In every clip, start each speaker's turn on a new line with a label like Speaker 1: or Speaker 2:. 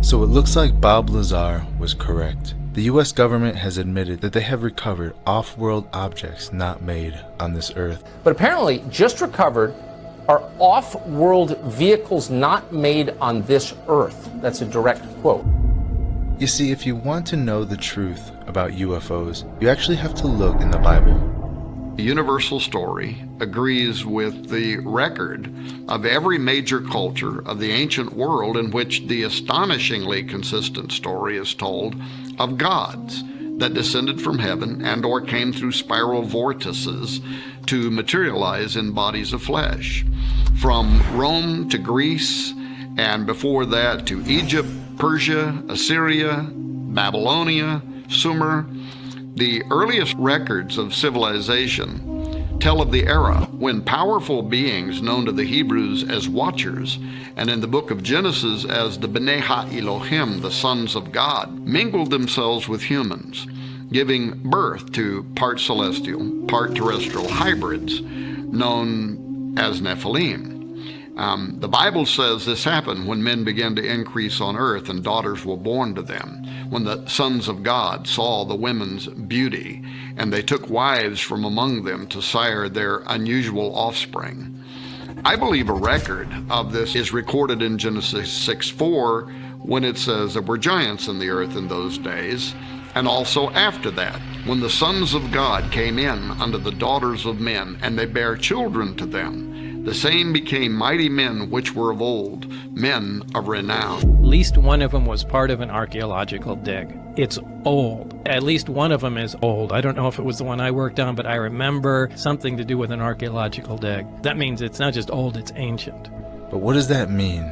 Speaker 1: So it looks like Bob Lazar was correct. The US government has admitted that they have recovered off-world objects not made on this Earth.
Speaker 2: But apparently, just recovered are off-world vehicles not made on this Earth. That's a direct quote.
Speaker 1: You see, if you want to know the truth about UFOs, you actually have to look in the Bible.
Speaker 3: The universal story agrees with the record of every major culture of the ancient world in which the astonishingly consistent story is told of gods that descended from heaven and or came through spiral vortices to materialize in bodies of flesh. From Rome to Greece, and before that to Egypt, Persia, Assyria, Babylonia, Sumer, the earliest records of civilization tell of the era when powerful beings known to the Hebrews as watchers, and in the book of Genesis as the B'nai Ha-Elohim, the sons of God, mingled themselves with humans, giving birth to part celestial, part terrestrial hybrids known as Nephilim. The Bible says this happened when men began to increase on earth and daughters were born to them, when the sons of God saw the women's beauty, and they took wives from among them to sire their unusual offspring. I believe a record of this is recorded in Genesis 6:4, when it says there were giants in the earth in those days, and also after that, when the sons of God came in unto the daughters of men, and they bare children to them. The same became mighty men which were of old, men of renown.
Speaker 4: At least one of them was part of an archaeological dig. It's old. At least one of them is old. I don't know if it was the one I worked on, but I remember something to do with an archaeological dig. That means it's not just old, it's ancient.
Speaker 1: But what does that mean?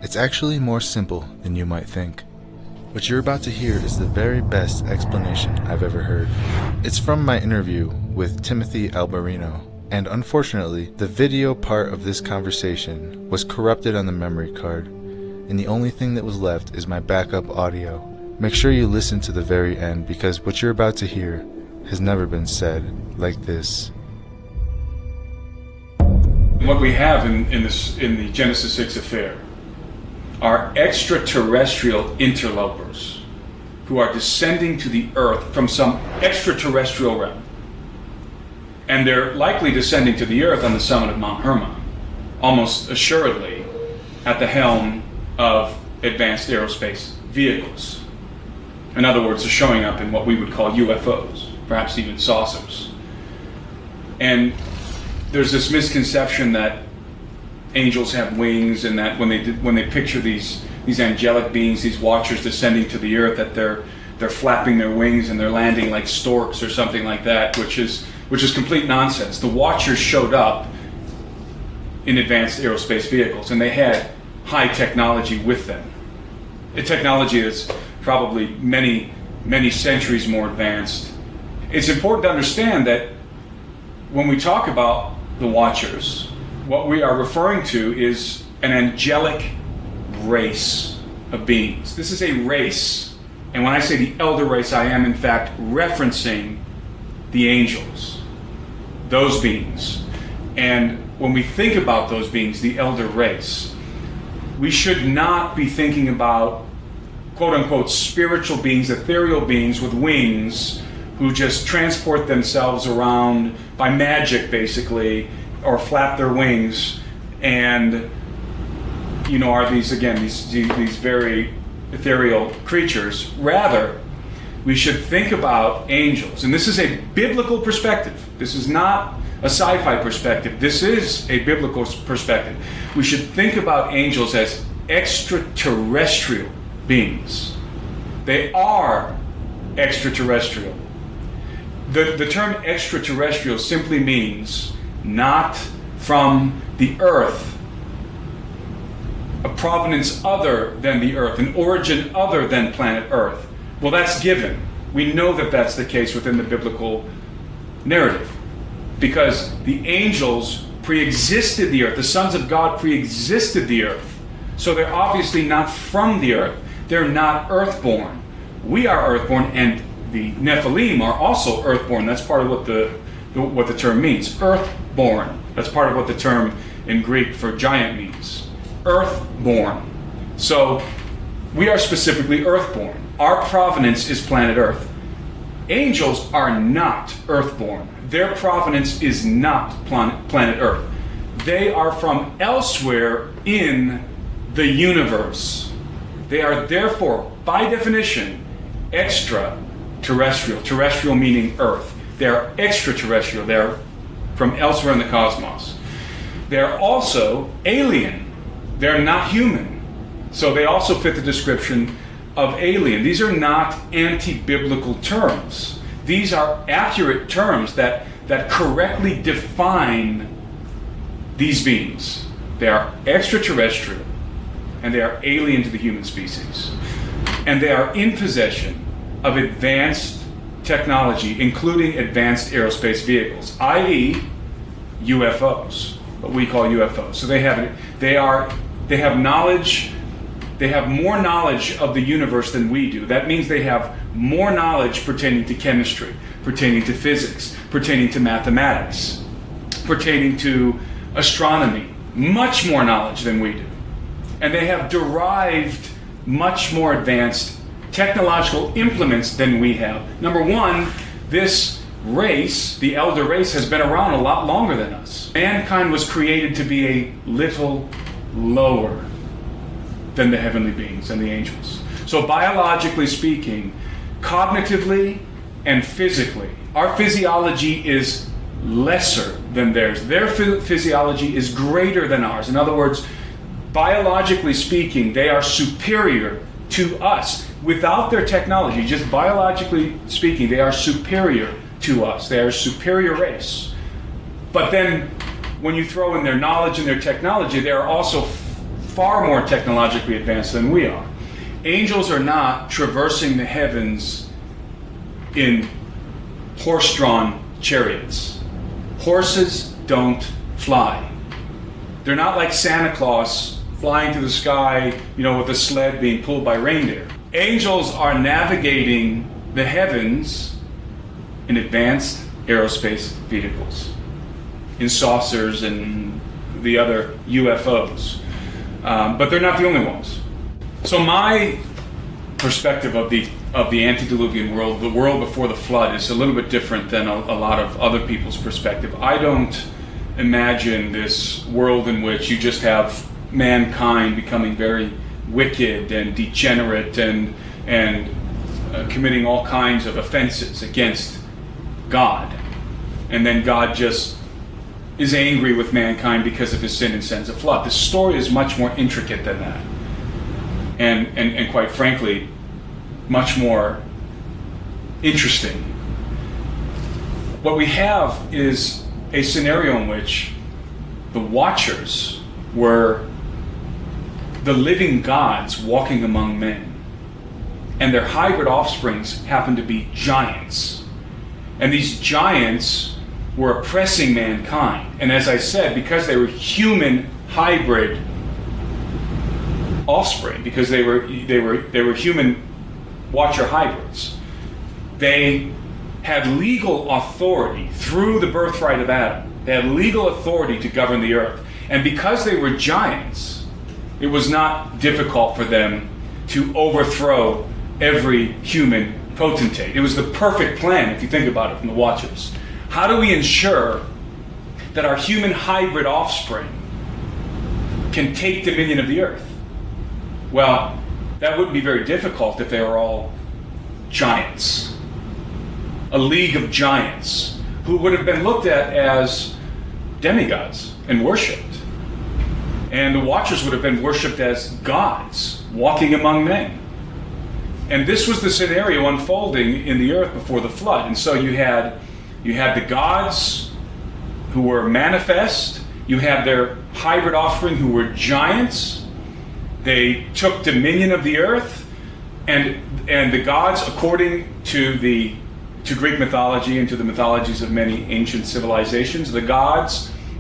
Speaker 1: It's actually more simple than you might think. What you're about to hear is the very best explanation I've ever heard. It's from my interview with Timothy Alberino. And unfortunately, the video part of this conversation was corrupted on the memory card, and the only thing that was left is my backup audio. Make sure you listen to the very end, because what you're about to hear has never been said like this.
Speaker 5: What we have in the Genesis 6 affair are extraterrestrial interlopers who are descending to the earth from some extraterrestrial realm. And they're likely descending to the earth on the summit of Mount Hermon, almost assuredly at the helm of advanced aerospace vehicles. In other words, they're showing up in what we would call UFOs, perhaps even saucers. And there's this misconception that angels have wings, and that when they picture these angelic beings, these watchers descending to the earth, that they're flapping their wings and they're landing like storks or something like that, which is complete nonsense. The watchers showed up in advanced aerospace vehicles, and they had high technology with them. A technology that's probably many, many centuries more advanced. It's important to understand that when we talk about the watchers, what we are referring to is an angelic race of beings. This is a race, and when I say the elder race, I am in fact referencing the angels, those beings. And when we think about those beings, the elder race, we should not be thinking about quote-unquote spiritual beings, ethereal beings with wings who just transport themselves around by magic, basically, or flap their wings and, are these very ethereal creatures. Rather, we should think about angels, and this is a biblical perspective. This is not a sci-fi perspective. This is a biblical perspective. We should think about angels as extraterrestrial beings. They are extraterrestrial. The term extraterrestrial simply means not from the earth, a provenance other than the earth, an origin other than planet Earth. Well, that's given. We know that that's the case within the biblical narrative, because the angels pre-existed the earth. The sons of God pre-existed the earth. So they're obviously not from the earth. They're not earthborn. We are earthborn, and the Nephilim are also earthborn. That's part of what the term means. Earthborn. That's part of what the term in Greek for giant means. Earthborn. So We are specifically earthborn. Our provenance is planet Earth. Angels are not earthborn. Their provenance is not planet Earth. They are from elsewhere in the universe. They are therefore, by definition, extraterrestrial. Terrestrial meaning Earth. They are extraterrestrial. They are from elsewhere in the cosmos. They are also alien. They're not human. So they also fit the description of alien. These are not anti-biblical terms. These are accurate terms that correctly define these beings. They are extraterrestrial, and they are alien to the human species. And they are in possession of advanced technology, including advanced aerospace vehicles, i.e. UFOs, what we call UFOs. So they have knowledge. They have more knowledge of the universe than we do. That means they have more knowledge pertaining to chemistry, pertaining to physics, pertaining to mathematics, pertaining to astronomy, much more knowledge than we do. And they have derived much more advanced technological implements than we have. Number one, this race, the elder race, has been around a lot longer than us. Mankind was created to be a little lower than the heavenly beings and the angels. So biologically speaking, cognitively and physically, our physiology is lesser than theirs. Their physiology is greater than ours. In other words, biologically speaking, they are superior to us. Without their technology, just biologically speaking, they are superior to us. They are a superior race. But then when you throw in their knowledge and their technology, they are also far more technologically advanced than we are. Angels are not traversing the heavens in horse-drawn chariots. Horses don't fly. They're not like Santa Claus flying through the sky, with a sled being pulled by reindeer. Angels are navigating the heavens in advanced aerospace vehicles, in saucers and the other UFOs. But they're not the only ones. So my perspective of the antediluvian world, the world before the flood, is a little bit different than a lot of other people's perspective. I don't imagine this world in which you just have mankind becoming very wicked and degenerate and committing all kinds of offenses against God. And then God just is angry with mankind because of his sin and sends a flood. The story is much more intricate than that. And quite frankly, much more interesting. What we have is a scenario in which the Watchers were the living gods walking among men. And their hybrid offsprings happened to be giants. And these giants were oppressing mankind. And as I said, because they were human hybrid offspring, because they were human Watcher hybrids, they had legal authority through the birthright of Adam. They had legal authority to govern the earth. And because they were giants, it was not difficult for them to overthrow every human potentate. It was the perfect plan, if you think about it, from the Watchers. How do we ensure that our human hybrid offspring can take dominion of the earth? Well, that wouldn't be very difficult if they were all giants. A league of giants who would have been looked at as demigods and worshipped. And the Watchers would have been worshipped as gods walking among men. And this was the scenario unfolding in the earth before the flood. And so you had the gods who were manifest. You had their hybrid offspring who were giants. They took dominion of the earth, and the gods, according to Greek mythology and to the mythologies of many ancient civilizations, the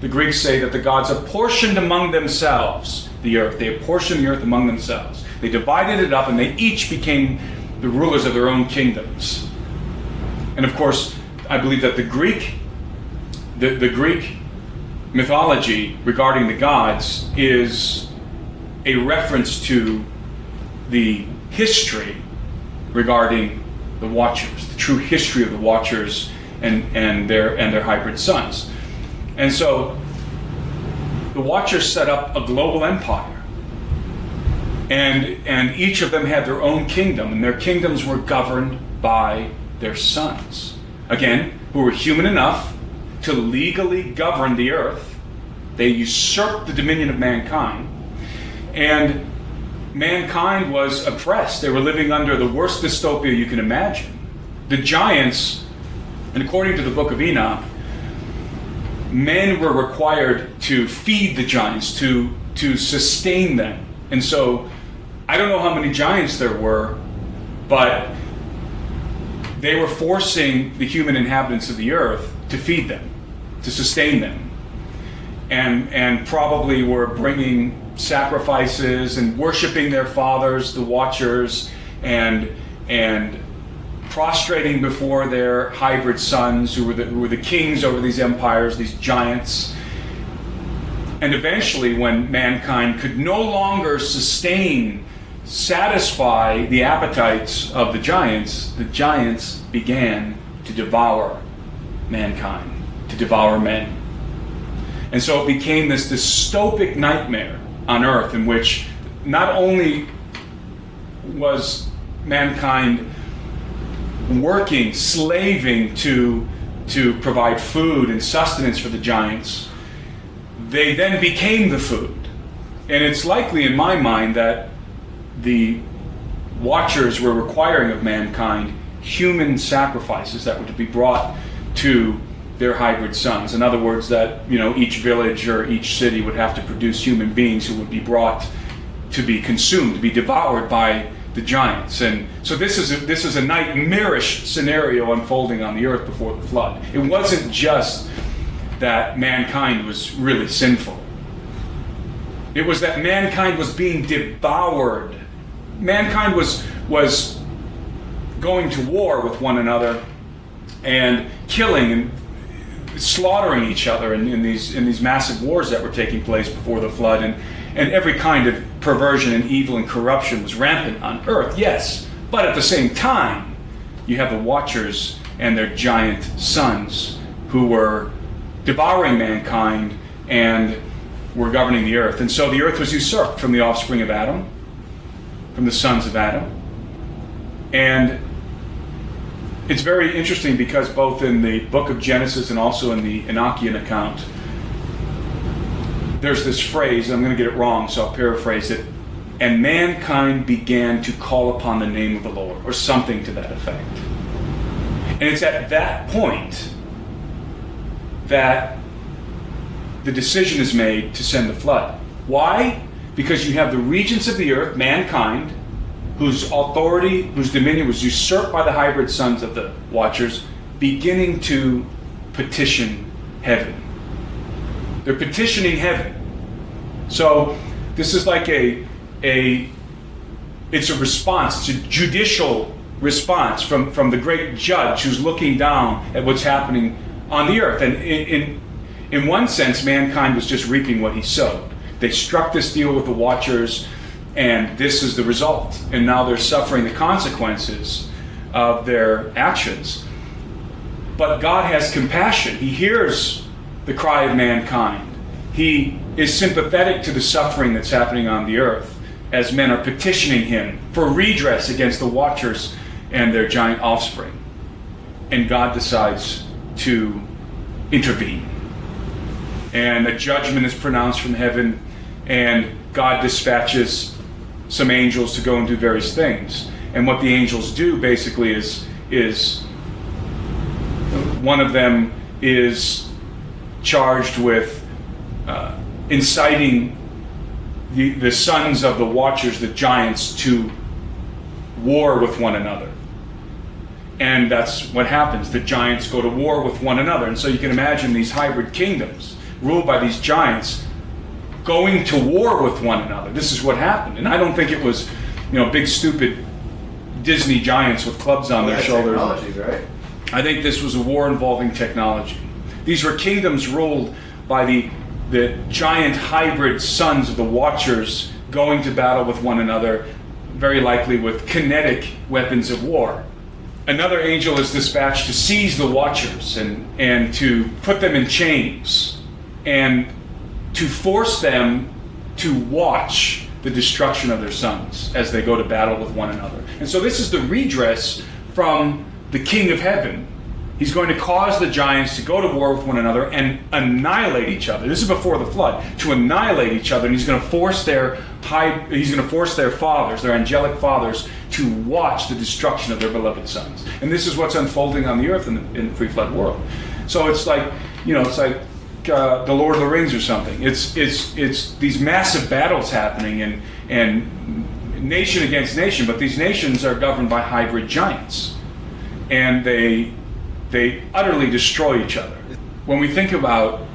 Speaker 5: Greeks say that the gods apportioned among themselves the earth. They apportioned the earth among themselves. They divided it up, and they each became the rulers of their own kingdoms. And of course, I believe that the Greek mythology regarding the gods is a reference to the history regarding the Watchers, the true history of the Watchers and their hybrid sons. And so the Watchers set up a global empire. And each of them had their own kingdom, and their kingdoms were governed by their sons. Again, who were human enough to legally govern the earth. They usurped the dominion of mankind. And mankind was oppressed. They were living under the worst dystopia you can imagine. The giants, and according to the book of Enoch, men were required to feed the giants, to sustain them. And so, I don't know how many giants there were, but they were forcing the human inhabitants of the earth to feed them, to sustain them. And probably were bringing sacrifices and worshiping their fathers, the Watchers, and prostrating before their hybrid sons who were the kings over these empires, these giants. And eventually, when mankind could no longer satisfy the appetites of the giants began to devour mankind, to devour men. And so it became this dystopic nightmare on earth in which not only was mankind working, slaving to provide food and sustenance for the giants, they then became the food. And it's likely in my mind that the Watchers were requiring of mankind human sacrifices that were to be brought to their hybrid sons. In other words, that each village or each city would have to produce human beings who would be brought to be consumed, to be devoured by the giants. And so this is a nightmarish scenario unfolding on the earth before the flood. It wasn't just that mankind was really sinful. It was that mankind was being devoured. Mankind was going to war with one another and killing and slaughtering each other in these massive wars that were taking place before the flood, and every kind of perversion and evil and corruption was rampant on earth, yes, but at the same time you have the Watchers and their giant sons who were devouring mankind and were governing the earth. And so the earth was usurped from the offspring of Adam, from the sons of Adam. And it's very interesting because both in the book of Genesis and also in the Enochian account, there's this phrase, and I'm going to get it wrong, so I'll paraphrase it, and mankind began to call upon the name of the Lord, or something to that effect. And it's at that point that the decision is made to send the flood. Why? Because you have the regents of the earth, mankind, whose authority, whose dominion was usurped by the hybrid sons of the Watchers, beginning to petition heaven. They're petitioning heaven. So this is like it's a response, it's a judicial response from the great judge who's looking down at what's happening on the earth. And in one sense, mankind was just reaping what he sowed. They struck this deal with the Watchers, and this is the result. And now they're suffering the consequences of their actions. But God has compassion. He hears the cry of mankind. He is sympathetic to the suffering that's happening on the earth as men are petitioning him for redress against the Watchers and their giant offspring. And God decides to intervene. And a judgment is pronounced from heaven, and God dispatches some angels to go and do various things. And what the angels do basically is one of them is charged with inciting the sons of the Watchers, the giants, to war with one another. And that's what happens. The giants go to war with one another. And so you can imagine these hybrid kingdoms ruled by these giants going to war with one another. This is what happened. And I don't think it was, big stupid Disney giants with clubs on their shoulders.
Speaker 1: Technology, right?
Speaker 5: I think this was a war involving technology. These were kingdoms ruled by the giant hybrid sons of the Watchers going to battle with one another, very likely with kinetic weapons of war. Another angel is dispatched to seize the watchers and to put them in chains and to force them to watch the destruction of their sons as they go to battle with one another. And so this is the redress from the King of Heaven. He's going to cause the giants to go to war with one another and annihilate each other. This is before the flood. To annihilate each other, and he's going to force their fathers, their angelic fathers, to watch the destruction of their beloved sons. And this is what's unfolding on the earth in the pre-flood world. So it's like, the Lord of the Rings or something. It's these massive battles happening and nation against nation, but these nations are governed by hybrid giants, and they utterly destroy each other. When we think about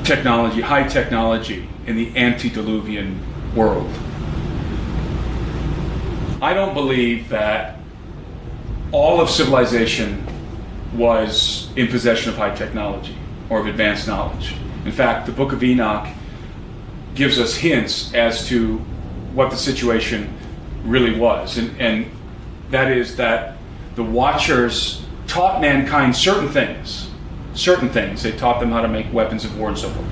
Speaker 5: technology, high technology in the antediluvian world, I don't believe that all of civilization was in possession of high technology or of advanced knowledge. In fact, the Book of Enoch gives us hints as to what the situation really was, and that is that the Watchers taught mankind certain things. They taught them how to make weapons of war and so forth.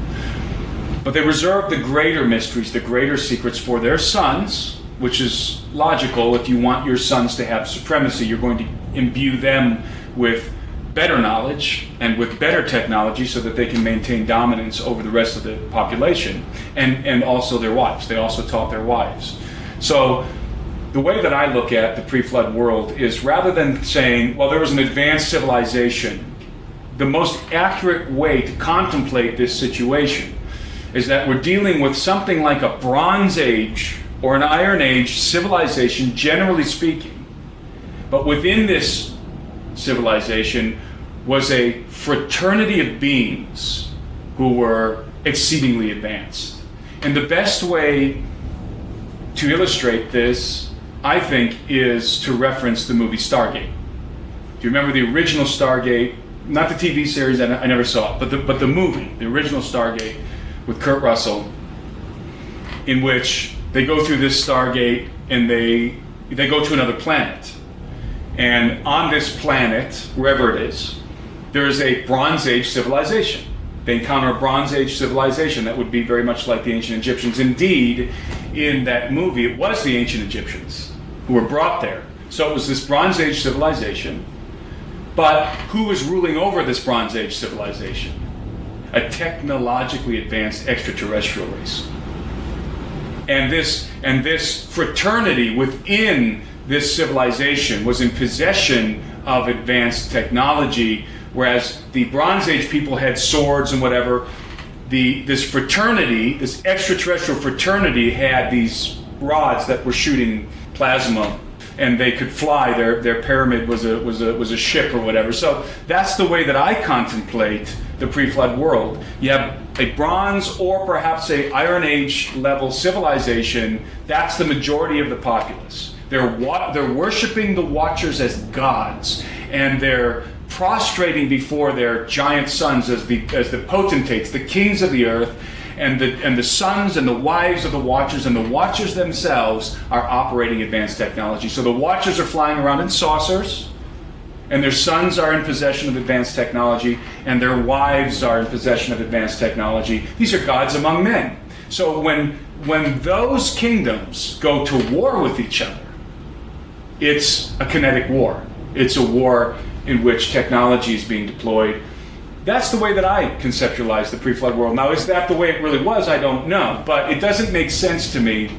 Speaker 5: But they reserved the greater mysteries, the greater secrets for their sons, which is logical. If you want your sons to have supremacy, you're going to imbue them with better knowledge and with better technology so that they can maintain dominance over the rest of the population, and also their wives. They also taught their wives. So the way that I look at the pre-flood world is, rather than saying, well, there was an advanced civilization, the most accurate way to contemplate this situation is that we're dealing with something like a Bronze Age or an Iron Age civilization, generally speaking. But within this civilization was a fraternity of beings who were exceedingly advanced. And the best way to illustrate this, I think, is to reference the movie Stargate. Do you remember the original Stargate? Not the TV series, I never saw it, but the movie, the original Stargate with Kurt Russell, in which they go through this Stargate and they go to another planet. And on this planet, wherever it is, there is a Bronze Age civilization. They encounter a Bronze Age civilization that would be very much like the ancient Egyptians. Indeed, in that movie, it was the ancient Egyptians who were brought there. So it was this Bronze Age civilization. But who was ruling over this Bronze Age civilization? A technologically advanced extraterrestrial race. And this fraternity within this civilization was in possession of advanced technology, whereas the Bronze Age people had swords and whatever. This fraternity, this extraterrestrial fraternity, had these rods that were shooting plasma, and they could fly. Their pyramid was a ship or whatever. So that's the way that I contemplate the pre-flood world. You have a Bronze or perhaps a Iron Age level civilization. That's the majority of the populace. They're worshiping the Watchers as gods, and they're prostrating before their giant sons as the potentates, the kings of the earth, and the sons and the wives of the Watchers, and the Watchers themselves are operating advanced technology. So the Watchers are flying around in saucers, and their sons are in possession of advanced technology, and their wives are in possession of advanced technology. These are gods among men. So when those kingdoms go to war with each other, it's a kinetic war. It's a war in which technology is being deployed. That's the way that I conceptualize the pre-flood world. Now, is that the way it really was? I don't know. But it doesn't make sense to me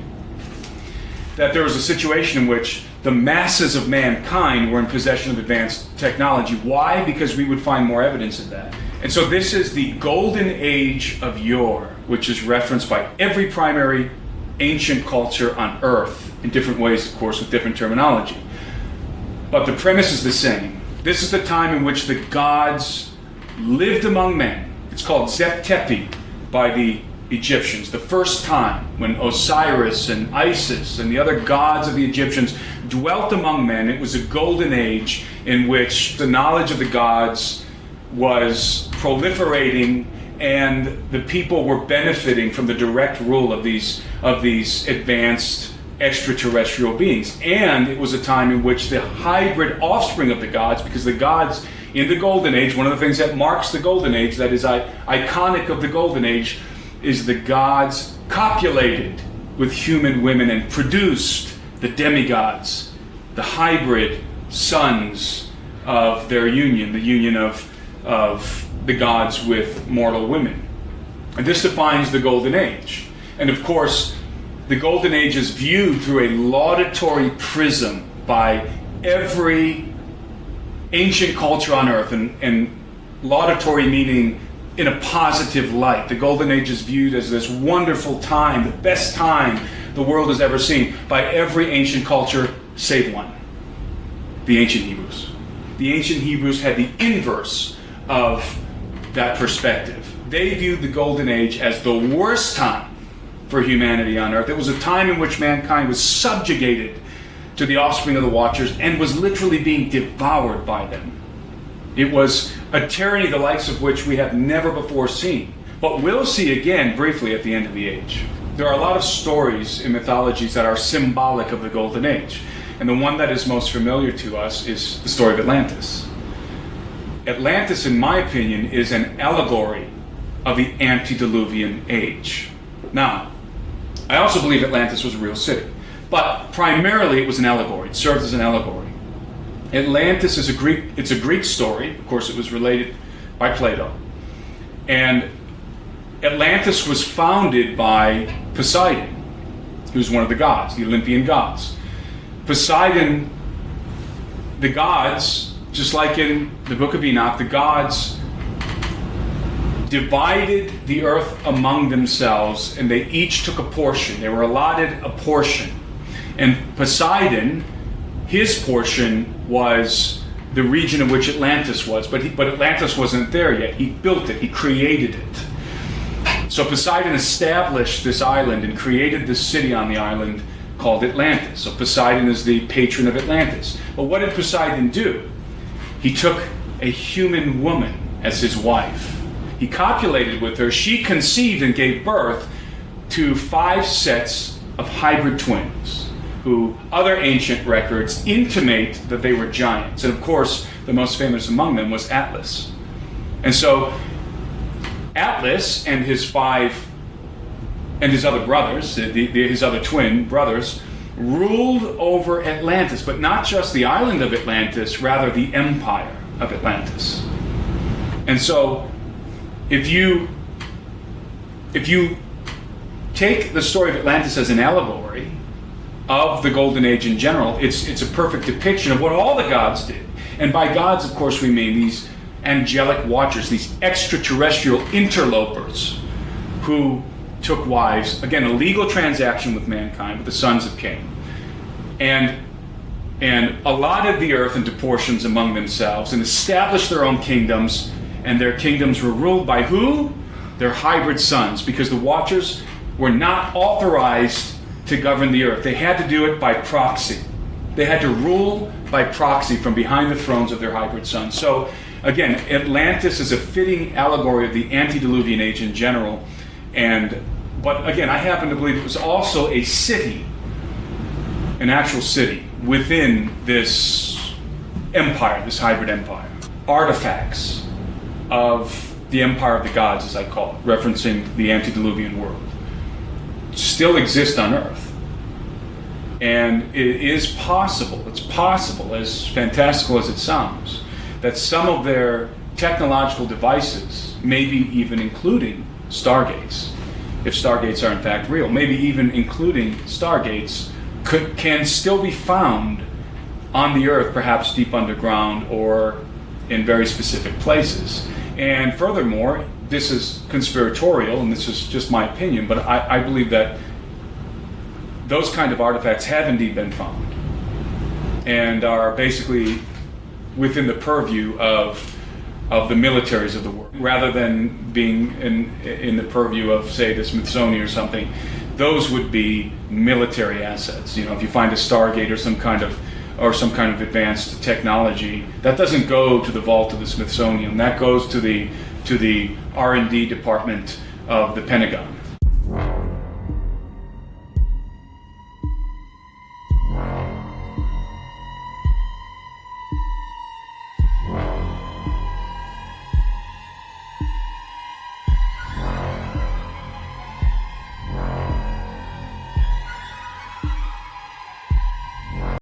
Speaker 5: that there was a situation in which the masses of mankind were in possession of advanced technology. Why? Because we would find more evidence of that. And so this is the golden age of yore, which is referenced by every primary ancient culture on Earth, in different ways, of course, with different terminology. But the premise is the same. This is the time in which the gods lived among men. It's called Zep-Tepi by the Egyptians. The first time when Osiris and Isis and the other gods of the Egyptians dwelt among men. It was a golden age in which the knowledge of the gods was proliferating, and the people were benefiting from the direct rule of these advanced extraterrestrial beings. And it was a time in which the hybrid offspring of the gods, because the gods in the Golden Age, one of the things that marks the Golden Age, that is iconic of the Golden Age, is the gods copulated with human women and produced the demigods, the hybrid sons of their union, the union of the gods with mortal women. And this defines the Golden Age. And of course, the Golden Age is viewed through a laudatory prism by every ancient culture on earth, and laudatory meaning in a positive light. The Golden Age is viewed as this wonderful time, the best time the world has ever seen by every ancient culture save one, the ancient Hebrews. The ancient Hebrews had the inverse of that perspective. They viewed the Golden Age as the worst time for humanity on earth. It was a time in which mankind was subjugated to the offspring of the Watchers and was literally being devoured by them. It was a tyranny the likes of which we have never before seen, but we'll see again briefly at the end of the age. There are a lot of stories in mythologies that are symbolic of the Golden Age, and the one that is most familiar to us is the story of Atlantis. Atlantis, in my opinion, is an allegory of the antediluvian age. Now, I also believe Atlantis was a real city, but primarily it was an allegory. It served as an allegory. Atlantis is a Greek story. Of course, it was related by Plato. And Atlantis was founded by Poseidon, who's one of the gods, the Olympian gods. Poseidon, the gods, just like in the book of Enoch, the gods divided the earth among themselves, and they each took a portion. They were allotted a portion. And Poseidon, his portion was the region in which Atlantis was, but Atlantis wasn't there yet. He built it, he created it. So Poseidon established this island and created this city on the island called Atlantis. So Poseidon is the patron of Atlantis. But what did Poseidon do? He took a human woman as his wife. He copulated with her. She conceived and gave birth to 5 sets of hybrid twins, who other ancient records intimate that they were giants. And of course, the most famous among them was Atlas. And so Atlas and his other brothers, his other twin brothers, ruled over Atlantis, but not just the island of Atlantis, rather the empire of Atlantis. And so if you take the story of Atlantis as an allegory of the Golden Age in general, it's a perfect depiction of what all the gods did. And by gods, of course, we mean these angelic watchers, these extraterrestrial interlopers who took wives, again, a legal transaction with mankind, with the sons of Cain, and allotted the earth into portions among themselves and established their own kingdoms, and their kingdoms were ruled by who? Their hybrid sons, because the Watchers were not authorized to govern the earth. They had to do it by proxy. They had to rule by proxy from behind the thrones of their hybrid sons. So, again, Atlantis is a fitting allegory of the antediluvian age in general. But again, I happen to believe it was also a city, an actual city within this empire, this hybrid empire. Artifacts of the empire of the gods, as I call it, referencing the antediluvian world, still exist on Earth. And it is possible, it's possible, as fantastical as it sounds, that some of their technological devices, maybe even including stargates, if stargates are in fact real, maybe even including stargates, can still be found on the Earth, perhaps deep underground or in very specific places. And furthermore, this is conspiratorial, and this is just my opinion, but I believe that those kind of artifacts have indeed been found and are basically within the purview of the militaries of the world, rather than being in the purview of, say, the Smithsonian or something. Those would be military assets. You know, if you find a Stargate or some kind of advanced technology, that doesn't go to the vault of the Smithsonian. That goes to the R&D department of the Pentagon.